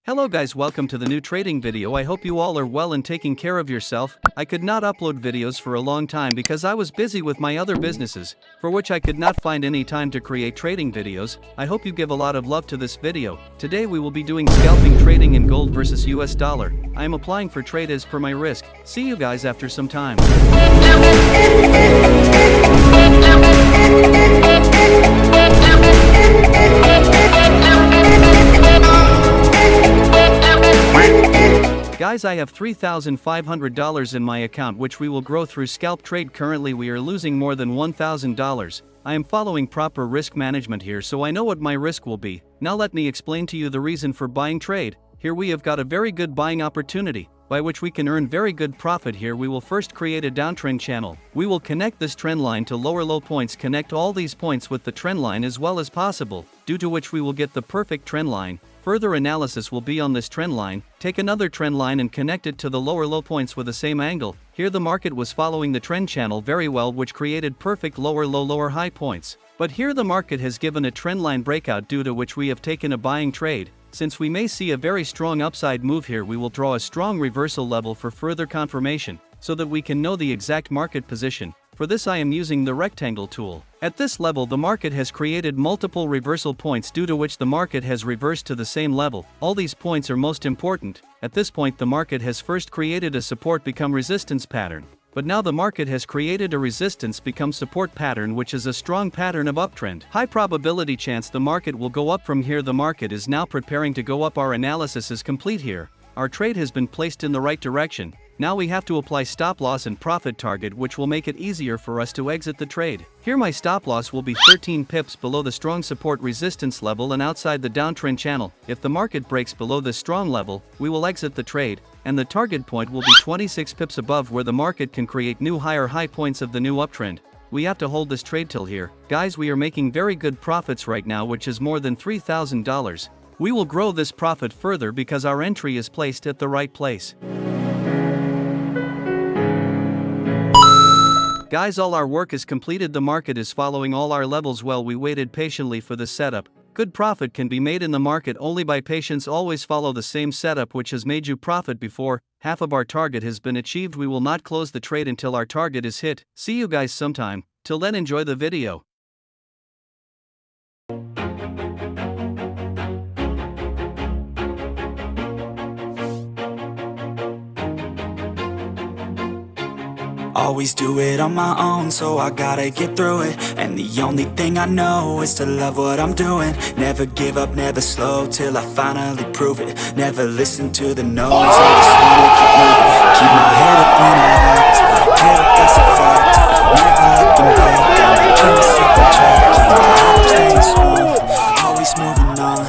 Hello guys, welcome to the new trading video. I hope you all are well and taking care of yourself. I could not upload videos for a long time because I was busy with my other businesses, for which I could not find any time to create trading videos. I hope you give a lot of love to this video. Today we will be doing scalping trading in gold versus US dollar. I am applying for trade as per my risk. See you guys after some time. Guys, I have $3,500 in my account which we will grow through scalp trade. Currently we are losing more than $1,000. I am following proper risk management here, so I know what my risk will be. Now let me explain to you the reason for buying trade. Here we have got a very good buying opportunity, by which we can earn very good profit. Here we will first create a downtrend channel. We will connect this trend line to lower low points, connect all these points with the trend line as well as possible, due to which we will get the perfect trend line. Further analysis will be on this trend line. Take another trend line and connect it to the lower low points with the same angle. Here the market was following the trend channel very well, which created perfect lower low lower high points. But here the market has given a trend line breakout, due to which we have taken a buying trade. Since we may see a very strong upside move here, we will draw a strong reversal level for further confirmation, so that we can know the exact market position. For this I am using the rectangle tool. At this level the market has created multiple reversal points, due to which the market has reversed to the same level. All these points are most important. At this point the market has first created a support become resistance pattern. But now the market has created a resistance become support pattern, which is a strong pattern of uptrend. High probability chance the market will go up from here. The market is now preparing to go up. Our analysis is complete here. Our trade has been placed in the right direction. Now we have to apply stop loss and profit target, which will make it easier for us to exit the trade. Here my stop loss will be 13 pips below the strong support resistance level and outside the downtrend channel. If the market breaks below this strong level, we will exit the trade, and the target point will be 26 pips above, where the market can create new higher high points of the new uptrend. We have to hold this trade till here. Guys, we are making very good profits right now, which is more than $3,000. We will grow this profit further because our entry is placed at the right place. Guys, all our work is completed. The market is following all our levels well. We waited patiently for this setup. Good profit can be made in the market only by patience. Always follow the same setup which has made you profit before. Half of our target has been achieved. We will not close the trade until our target is hit. See you guys sometime. Till then, enjoy the video. Always do it on my own, so I gotta get through it. And the only thing I know is to love what I'm doing. Never give up, never slow, till I finally prove it. Never listen to the no's, I just wanna keep moving. Keep my head up when I act, head up, that's a fact. Never looking back, gotta keep myself in check. Keep my heart staying strong, always moving on.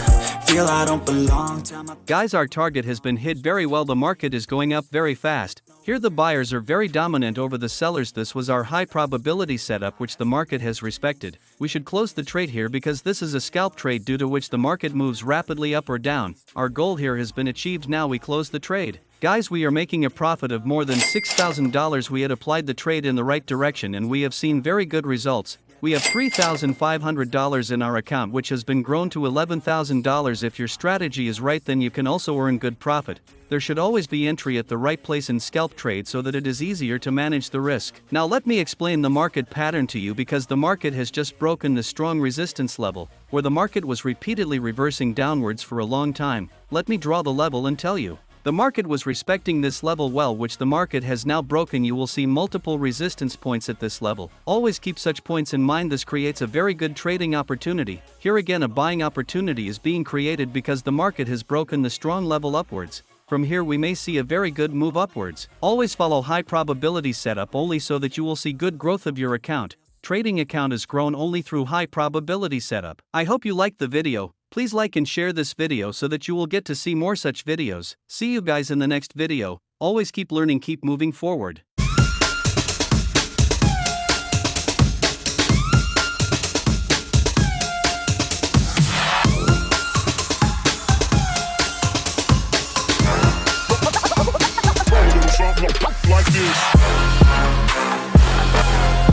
Feel I don't belong. Guys, our target has been hit very well. The market is going up very fast. Here the buyers are very dominant over the sellers. This was our high probability setup which the market has respected. We should close the trade here because this is a scalp trade, due to which the market moves rapidly up or down. Our goal here has been achieved. Now we close the trade. Guys, we are making a profit of more than $6,000. We had applied the trade in the right direction and we have seen very good results. We have $3,500 in our account, which has been grown to $11,000. If your strategy is right, then you can also earn good profit. There should always be entry at the right place in scalp trade so that it is easier to manage the risk. Now let me explain the market pattern to you, because the market has just broken the strong resistance level, where the market was repeatedly reversing downwards for a long time. Let me draw the level and tell you. The market was respecting this level well, which the market has now broken. You will see multiple resistance points at this level. Always keep such points in mind. This creates a very good trading opportunity. Here again a buying opportunity is being created because the market has broken the strong level upwards. From here we may see a very good move upwards. Always follow high probability setup only, so that you will see good growth of your account. Trading account is grown only through high probability setup. I hope you liked the video. Please like and share this video so that you will get to see more such videos. See you guys in the next video. Always keep learning, keep moving forward. Like this.